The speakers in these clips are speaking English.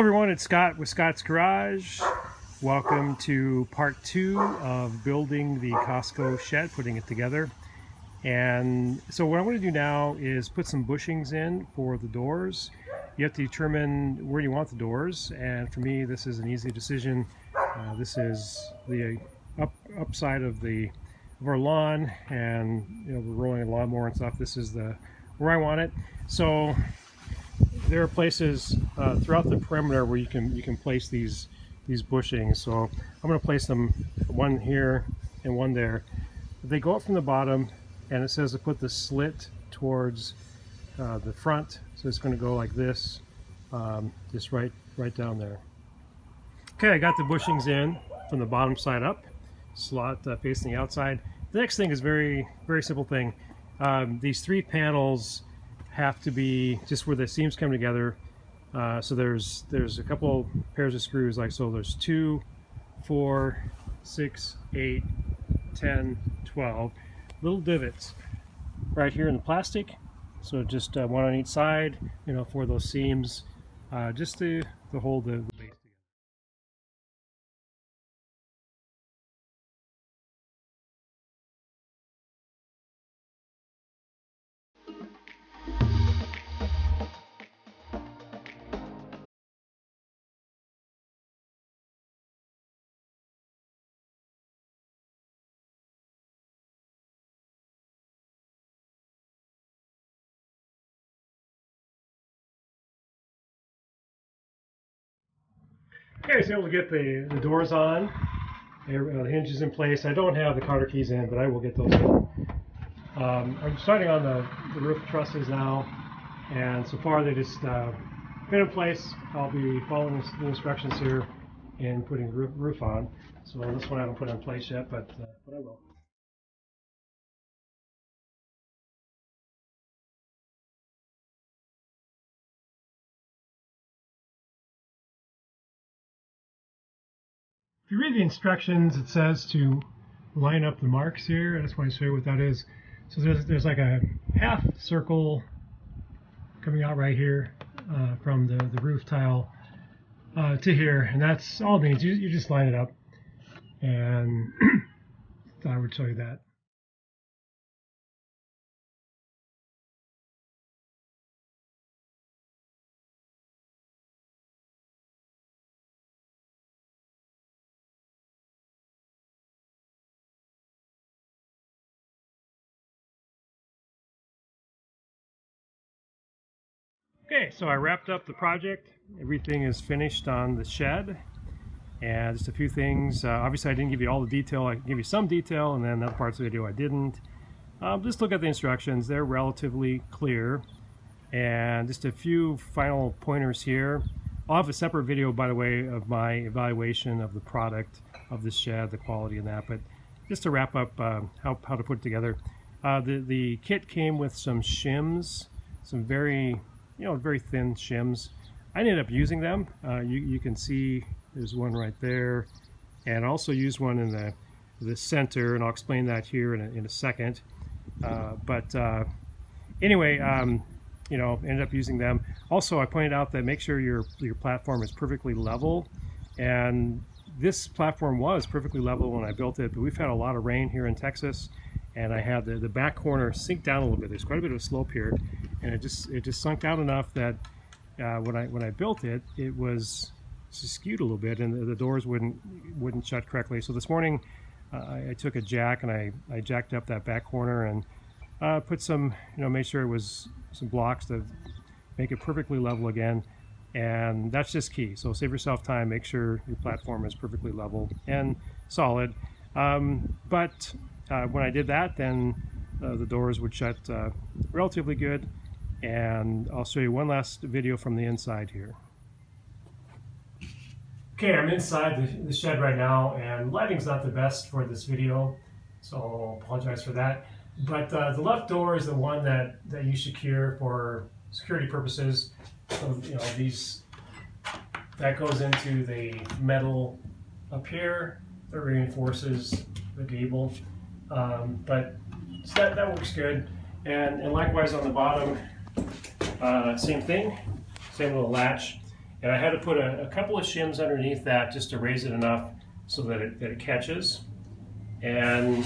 everyone, it's Scott with Scott's Garage. Welcome to part 2 of building the Costco shed, putting it together. And so what I'm going to do now is put some bushings in for the doors. You have to determine where you want the doors, and for me this is an easy decision. This is the upside of our lawn, and we're rolling a lawnmower and stuff. This is where I want it. So there are places throughout the perimeter where you can place these bushings. So I'm going to place them, one here and one there. They go up from the bottom, and it says to put the slit towards the front. So it's going to go like this, just right down there. Okay, I got the bushings in from the bottom side up, slot facing the outside. The next thing is very simple thing. These 3 panels have to be just where the seams come together. So there's a couple pairs of screws, like so. There's 2, 4, 6, 8, 10, 12 little divots right here in the plastic. So just one on each side, for those seams, just to hold the base together. Okay, I was able to get the doors on, the hinges in place. I don't have the counter keys in, but I will get those in. I'm starting on the roof trusses now, and so far they just fit in place. I'll be following the instructions here and putting the roof on. So this one I haven't put in place yet, but I will. If you read the instructions, it says to line up the marks here. I just want to show you what that is. So there's like a half circle coming out right here from the roof tile to here, and that's all it means. You just line it up, and I would show you that. Okay, so I wrapped up the project. Everything is finished on the shed, and just a few things. Obviously I didn't give you all the detail. I gave you some detail, and then other parts of the video I didn't. Just look at the instructions. They're relatively clear, and just a few final pointers here. I'll have a separate video, by the way, of my evaluation of the product of the shed, the quality of that, but just to wrap up how to put it together. The kit came with some shims, some very thin shims. I ended up using them. You can see there's one right there, and I also used one in the center, and I'll explain that here in a second. Anyway, ended up using them. Also, I pointed out that make sure your platform is perfectly level, and this platform was perfectly level when I built it, but we've had a lot of rain here in Texas, and I had the back corner sink down a little bit. There's quite a bit of a slope here, and it just sunk down enough that when I built it, it was just skewed a little bit, and the doors wouldn't shut correctly. So this morning I took a jack and I jacked up that back corner and put some, made sure it was some blocks to make it perfectly level again, and that's just key. So save yourself time, make sure your platform is perfectly level and solid. When I did that, then the doors would shut relatively good, and I'll show you one last video from the inside here. Okay, I'm inside the shed right now, and lighting's not the best for this video, so I'll apologize for that. But the left door is the one that you secure for security purposes. So that goes into the metal up here that reinforces the gable. But so that works good, and likewise on the bottom, same thing, same little latch. And I had to put a couple of shims underneath that just to raise it enough so that it catches. And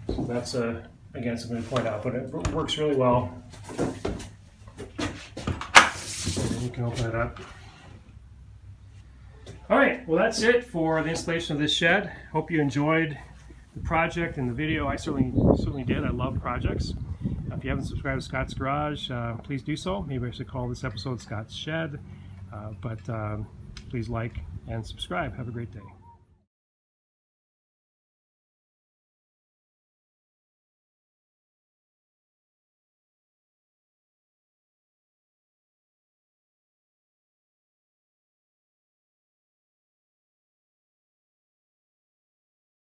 that's again something to point out, but it works really well. And you can open it up. All right, well that's it for the installation of this shed. Hope you enjoyed the project and the video. I certainly did. I love projects. If you haven't subscribed to Scott's Garage, please do so. Maybe I should call this episode Scott's Shed, but please like and subscribe. Have a great day.